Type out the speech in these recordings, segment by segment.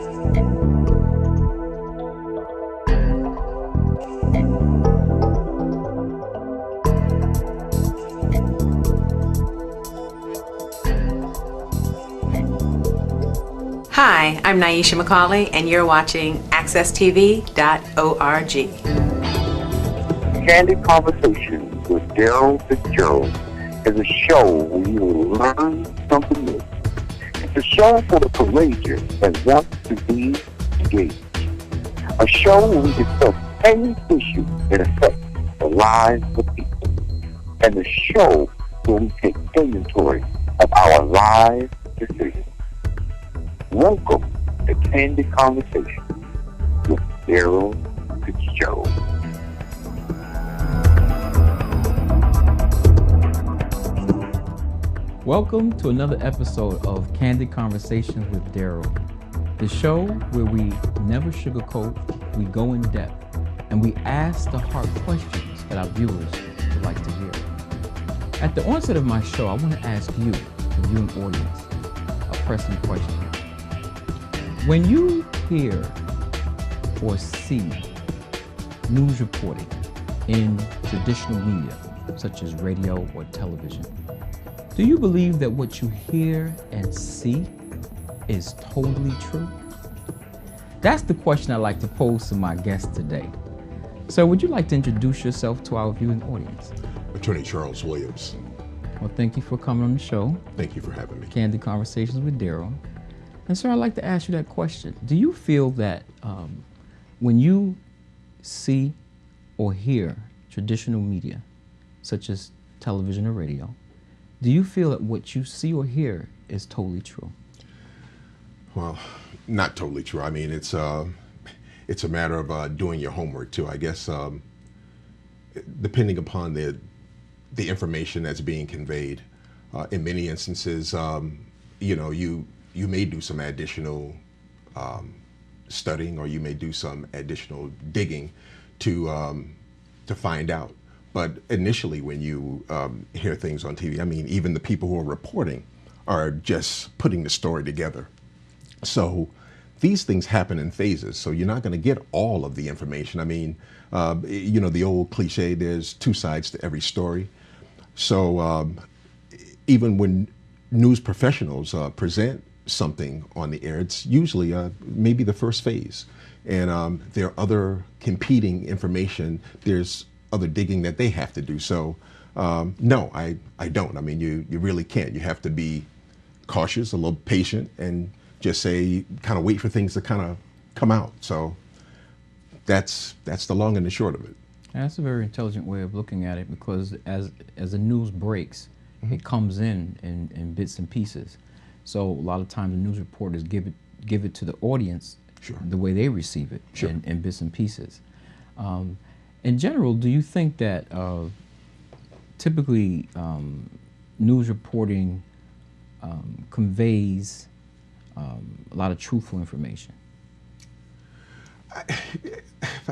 Hi, I'm Nyesha McCauley, and you're watching AccessTV.org. Candid Conversations with Darrell Fitzgerald is a show where you will learn something new. It's a show for the courageous that wants to be engaged. A show where we discuss any issue that affects the lives of people. And a show where we take inventory of our live decisions. Welcome to Candid Conversations with Darrell Fitzgerald. Welcome to another episode of Candid Conversations with Darrell, the show where we never sugarcoat, we go in depth, and we ask the hard questions that our viewers would like to hear. At the onset of my show, I want to ask you, the viewing audience, a pressing question. When you hear or see news reporting in traditional media, such as radio or television, do you believe that what you hear and see is totally true? That's the question I'd like to pose to my guest today. Sir, would you like to introduce yourself to our viewing audience? Attorney Charles Williams. Well, thank you for coming on the show. Thank you for having me. Candid Conversations with Darrell. And sir, I'd like to ask you that question. Do you feel that when you see or hear traditional media, such as television or radio, do you feel that what you see or hear is totally true? Well, not totally true. I mean, it's a matter of doing your homework too. I guess depending upon the information that's being conveyed, in many instances, you may do some additional studying, or you may do some additional digging to find out. But initially, when you hear things on TV, I mean, even the people who are reporting are just putting the story together. So these things happen in phases. So you're not going to get all of the information. I mean, the old cliche, there's two sides to every story. So even when news professionals present something on the air, it's usually maybe the first phase. And there are other competing information. There's other digging that they have to do. So no, I don't. I mean, you really can't. You have to be cautious, a little patient, and just kind of wait for things to kind of come out. So that's the long and the short of it. That's a very intelligent way of looking at it, because as the news breaks, mm-hmm. It comes in bits and pieces. So a lot of times the news reporters give it to the audience, sure, the way they receive it, sure, in bits and pieces. In general, do you think that typically news reporting conveys a lot of truthful information?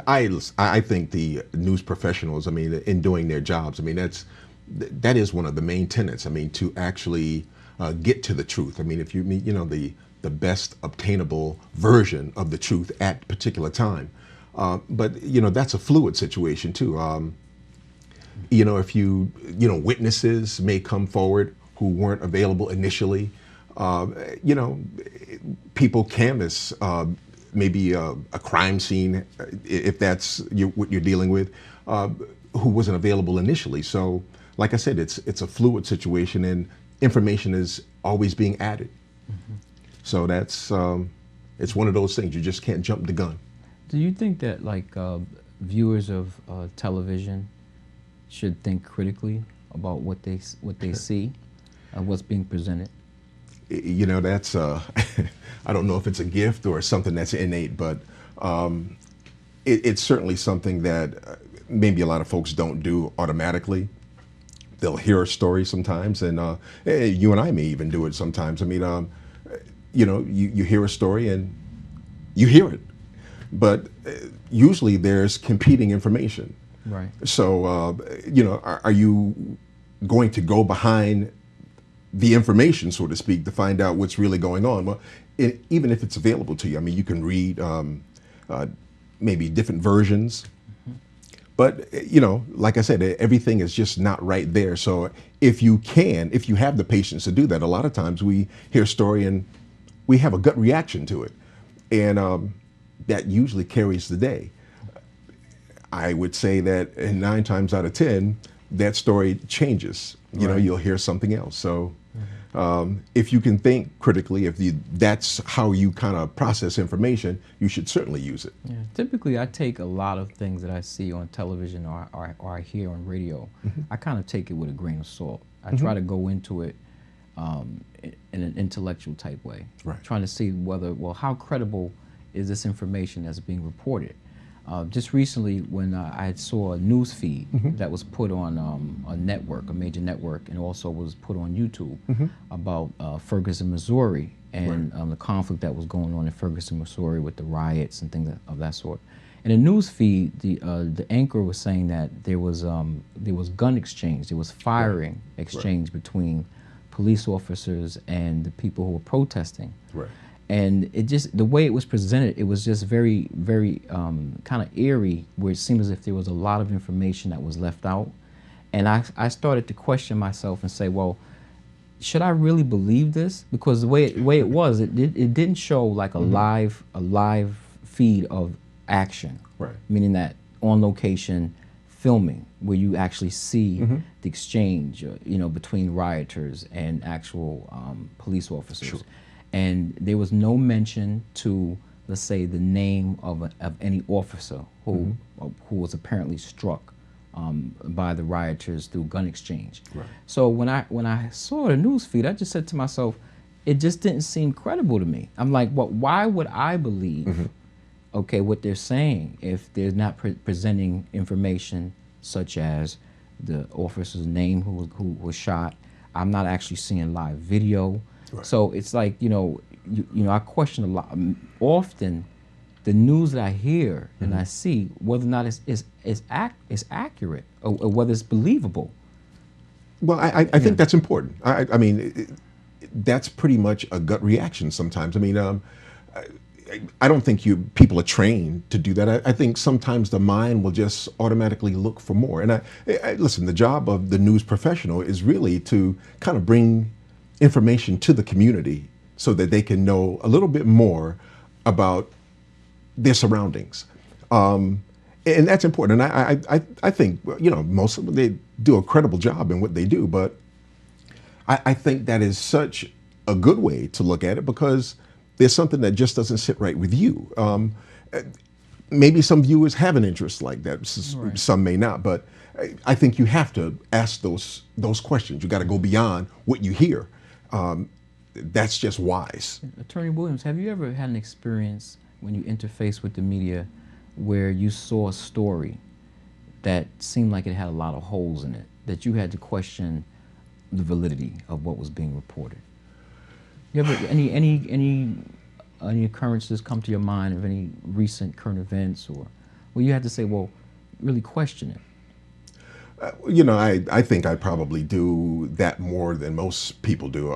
I think the news professionals, I mean, in doing their jobs, I mean, that is one of the main tenets. I mean, to actually get to the truth. I mean, if you meet, the best obtainable version of the truth at a particular time. But, that's a fluid situation too. If witnesses may come forward who weren't available initially, people canvass maybe a crime scene, if that's what you're dealing with, who wasn't available initially. So, like I said, it's a fluid situation, and information is always being added. Mm-hmm. So that's it's one of those things. You just can't jump the gun. Do you think that viewers of television should think critically about what they see, what's being presented? That's I don't know if it's a gift or something that's innate, but it's certainly something that maybe a lot of folks don't do automatically. They'll hear a story sometimes, and you and I may even do it sometimes. I mean, you hear a story and you hear it, but usually there's competing information. Right. So, are you going to go behind the information, so to speak, to find out what's really going on. Well, even if it's available to you, I mean, you can read maybe different versions. But, you know, like I said, everything is just not right there. So if you have the patience to do that, a lot of times we hear a story and we have a gut reaction to it. And that usually carries the day. I would say that 9 times out of 10, that story changes. You know, you'll hear something else. So if you can think critically, that's how you kind of process information, you should certainly use it. Yeah. Typically, I take a lot of things that I see on television or I hear on radio. I kind of take it with a grain of salt. I try to go into it in an intellectual type way, trying to see how credible is this information that's being reported. Just recently, when I saw a news feed that was put on a network, a major network, and also was put on YouTube about Ferguson, Missouri, and the conflict that was going on in Ferguson, Missouri with the riots and things of that sort. In the news feed, the anchor was saying that there was gun exchange, there was firing exchange between police officers and the people who were protesting. And it just, the way it was presented, it was just very, very kind of eerie, where it seemed as if there was a lot of information that was left out. And I started to question myself and say, well, should I really believe this? Because the way it was, it didn't show like a live feed of action, meaning that on location filming where you actually see the exchange, you know, between rioters and actual police officers. And there was no mention to, let's say, the name of any officer who was apparently struck by the rioters through gun exchange. So when I saw the news feed, I just said to myself, it just didn't seem credible to me. I'm like, well, why would I believe, okay, what they're saying if they're not presenting information such as the officer's name who was shot? I'm not actually seeing live video. So it's like, you know, I question a lot. Often, the news that I hear and I see, whether or not it's accurate or whether it's believable. Well, I think that's important. I mean, that's pretty much a gut reaction sometimes. I mean, I don't think people are trained to do that. I think sometimes the mind will just automatically look for more. And listen, the job of the news professional is really to kind of bring information to the community so that they can know a little bit more about their surroundings. And that's important. And I think, you know, most of them, they do a credible job in what they do, but I think that is such a good way to look at it, because there's something that just doesn't sit right with you. Maybe some viewers have an interest like that, some may not, but I think you have to ask those questions. You got to go beyond what you hear. That's just wise. Attorney Williams, have you ever had an experience when you interface with the media where you saw a story that seemed like it had a lot of holes in it, that you had to question the validity of what was being reported? You ever any occurrences come to your mind of any recent current events, or where you had to say, well, really question it? You know, I think I probably do that more than most people do.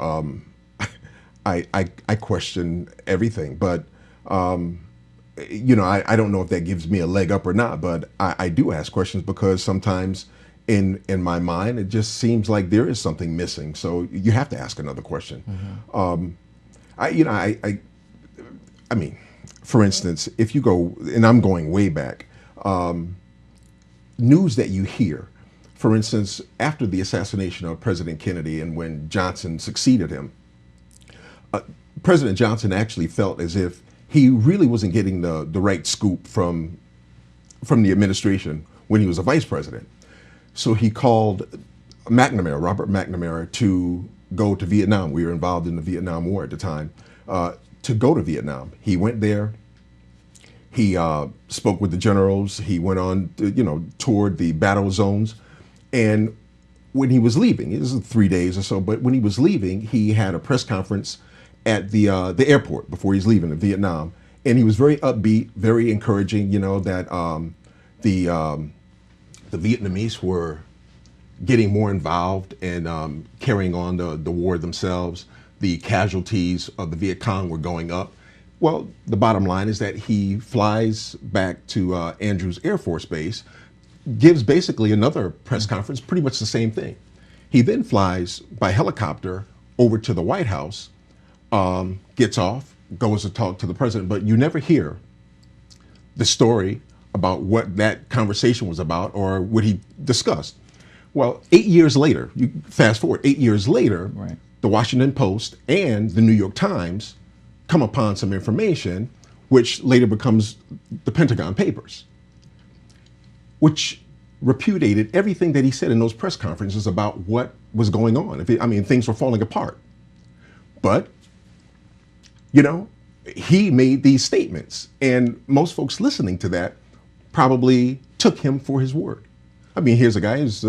I question everything, but you know, I don't know if that gives me a leg up or not, but I do ask questions, because sometimes in my mind it just seems like there is something missing. So you have to ask another question. I mean, for instance, if you go, and I'm going way back, news that you hear. For instance, after the assassination of President Kennedy and when Johnson succeeded him, President Johnson actually felt as if he really wasn't getting the right scoop from the administration when he was a vice president. So he called Robert McNamara, to go to Vietnam. We were involved in the Vietnam War at the time, to go to Vietnam. He went there. He spoke with the generals. He went on, toured the battle zones. And when he was leaving, it was 3 days or so, but when he was leaving, he had a press conference at the airport before he's leaving to Vietnam. And he was very upbeat, very encouraging, that the Vietnamese were getting more involved and carrying on the war themselves. The casualties of the Viet Cong were going up. Well, the bottom line is that he flies back to Andrews Air Force Base, gives basically another press conference, pretty much the same thing. He then flies by helicopter over to the White House, gets off, goes to talk to the president, but you never hear the story about what that conversation was about or what he discussed. Well, 8 years later, you fast forward 8 years later, Right. the Washington Post and the New York Times come upon some information which later becomes the Pentagon Papers, which repudiated everything that he said in those press conferences about what was going on. Things were falling apart. But, he made these statements, and most folks listening to that probably took him for his word. Here's a guy who's,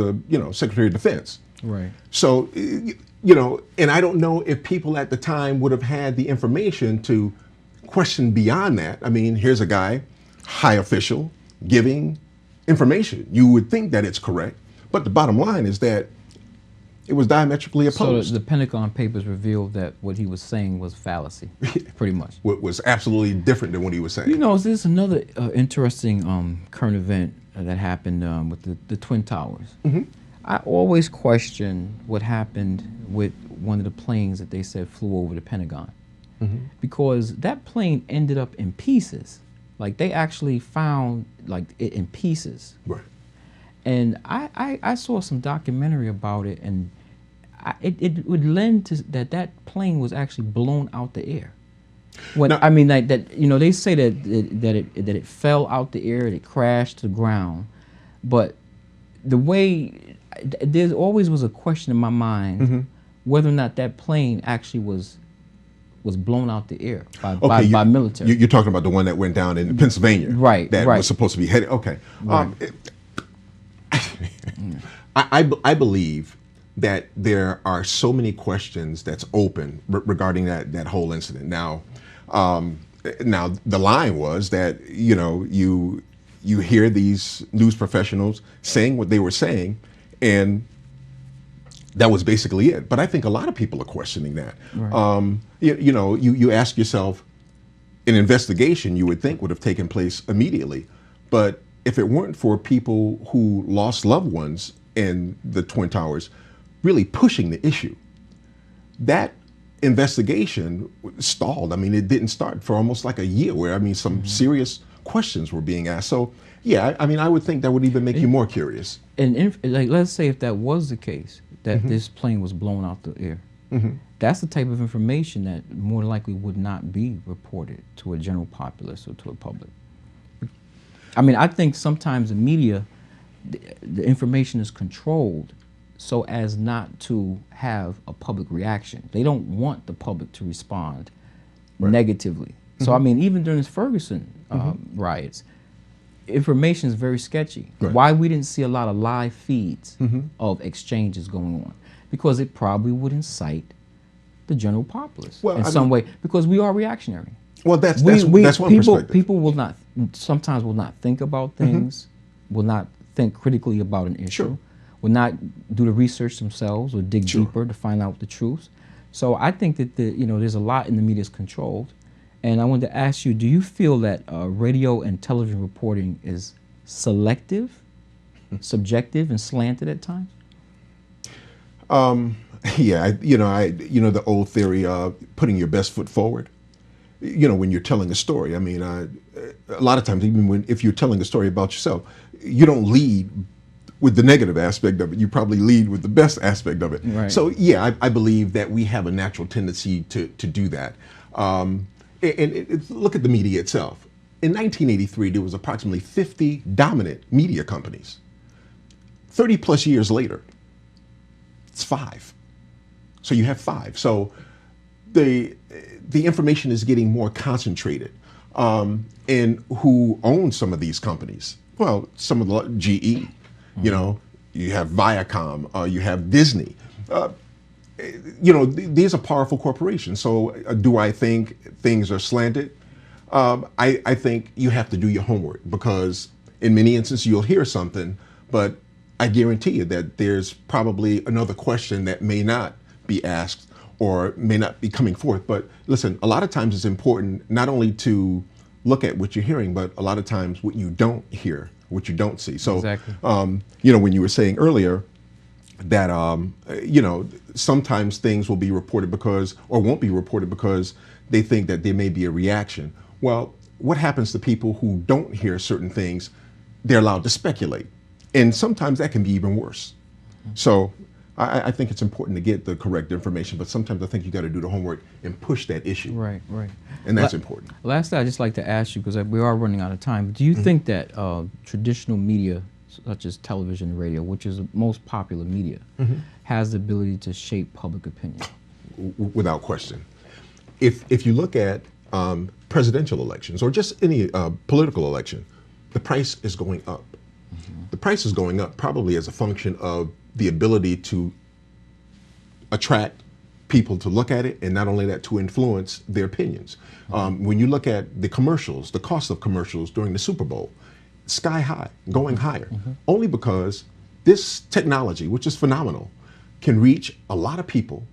Secretary of Defense. Right. So, and I don't know if people at the time would have had the information to question beyond that. Here's a guy, high official, giving information. You would think that it's correct, but the bottom line is that it was diametrically opposed. So the Pentagon Papers revealed that what he was saying was fallacy, pretty much. What was absolutely different than what he was saying. There's another interesting current event that happened with the Twin Towers. Mm-hmm. I always question what happened with one of the planes that they said flew over the Pentagon. Mm-hmm. Because that plane ended up in pieces. Like, they actually found it in pieces. Right. And I saw some documentary about it, and it would lend to that plane was actually blown out the air. They say that it fell out the air, it crashed to the ground, but the way there always was a question in my mind mm-hmm. whether or not that plane actually was blown out the air by military. You're talking about the one that went down in Pennsylvania, right? That right. was supposed to be headed. Okay. Right. I believe that there are so many questions that's open regarding that whole incident. Now the line was that you hear these news professionals saying what they were saying, and that was basically it. But I think a lot of people are questioning that. Right. You ask yourself, an investigation you would think would have taken place immediately, but if it weren't for people who lost loved ones in the Twin Towers really pushing the issue, that investigation stalled. It didn't start for almost like a year where, some mm-hmm. serious questions were being asked. So, yeah, I would think that would even make you more curious. And let's say if that was the case, that mm-hmm. this plane was blown out the air, mm-hmm. that's the type of information that more likely would not be reported to a general populace or to a public. I think sometimes the media, the information is controlled so as not to have a public reaction. They don't want the public to respond right. negatively. Mm-hmm. So, even during this Ferguson riots, information is very sketchy. Right. Why we didn't see a lot of live feeds mm-hmm. of exchanges going on? Because it probably would incite the general populace in some way, because we are reactionary. Well, that's one perspective. People sometimes will not think about things, mm-hmm. will not think critically about an issue, sure. will not do the research themselves or dig sure. deeper to find out the truth. So I think that there's a lot in the media is controlled. And I wanted to ask you, do you feel that radio and television reporting is selective, subjective, and slanted at times? Yeah, the old theory of putting your best foot forward. When you're telling a story, a lot of times, even if you're telling a story about yourself, you don't lead with the negative aspect of it. You probably lead with the best aspect of it. Right. So yeah, I believe that we have a natural tendency to do that. And look at the media itself. In 1983, there was approximately 50 dominant media companies. 30 plus years later, it's 5. So you have 5. So the information is getting more concentrated. And who owns some of these companies? Well, some of the GE, you have Viacom, you have Disney. These are powerful corporations. So do I think things are slanted? I think you have to do your homework, because in many instances you'll hear something, but I guarantee you that there's probably another question that may not be asked or may not be coming forth. But listen, a lot of times it's important not only to look at what you're hearing, but a lot of times what you don't hear, what you don't see. So, Exactly. When you were saying earlier that, sometimes things will be reported or won't be reported because they think that there may be a reaction. Well, what happens to people who don't hear certain things? They're allowed to speculate. And sometimes that can be even worse. So I think it's important to get the correct information, but sometimes I think you got to do the homework and push that issue. Right. And that's important. Lastly, I'd just like to ask you, because we are running out of time, do you think that traditional media, such as television and radio, which is the most popular media, has the ability to shape public opinion? Without question. If you look at presidential elections or just any political election, the price is going up. The price is going up probably as a function of the ability to attract people to look at it, and not only that, to influence their opinions. When you look at the commercials, the cost of commercials during the Super Bowl, sky high, going higher, only because this technology, which is phenomenal, can reach a lot of people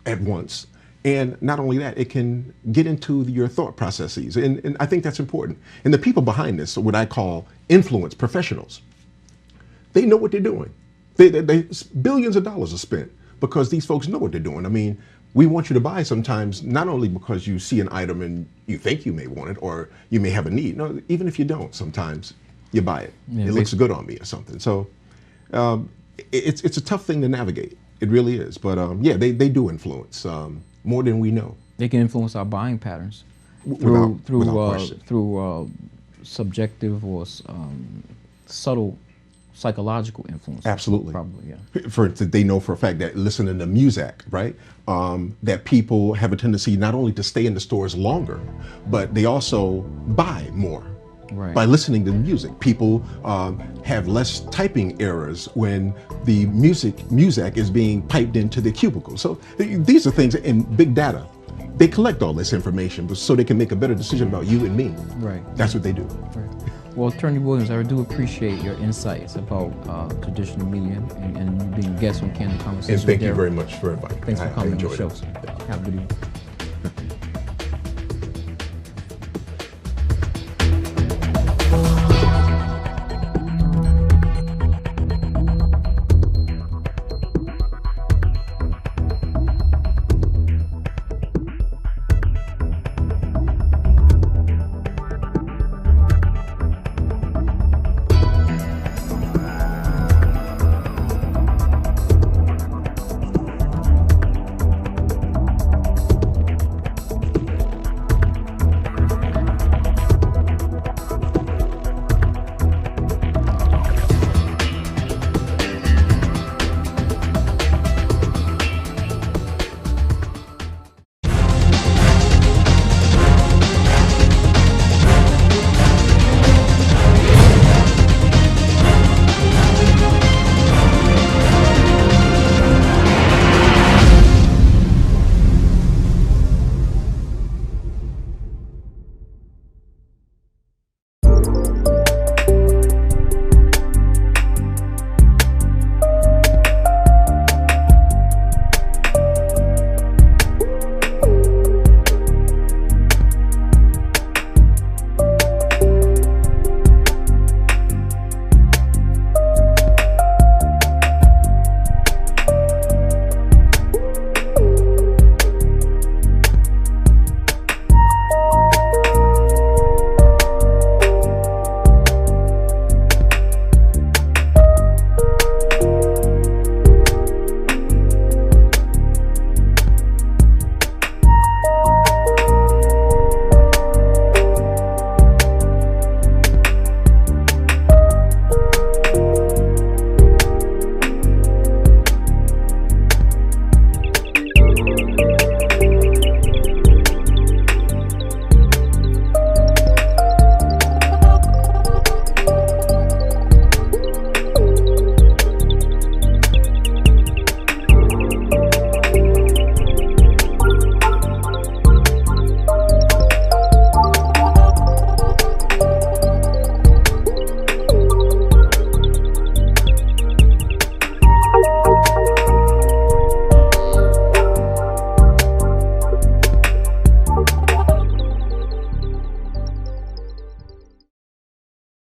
at once. And not only that, it can get into your thought processes. And I think that's important. And the people behind this are what I call influence professionals. They know what they're doing. Billions of dollars are spent because these folks know what they're doing. I mean, we want you to buy sometimes, not only because you see an item and you think you may want it or you may have a need. No, even if you don't, sometimes you buy it. Yeah, it looks good on me or something. So it's a tough thing to navigate. It really is. But they do influence more than we know. They can influence our buying patterns Without question. through subjective or subtle psychological influence. Absolutely. Probably, yeah. For instance, they know for a fact that listening to music, right, that people have a tendency not only to stay in the stores longer, but they also buy more. Right. By listening to the music. People have less typing errors when the music is being piped into the cubicle. So these are things in big data. They collect all this information so they can make a better decision about you and me. Right. That's what they do. Right. Well, Attorney Williams, I do appreciate your insights about traditional media and being a guest on Candid Conversations. And thank you very much for inviting me. Thanks for coming on the show. It. Have a good evening.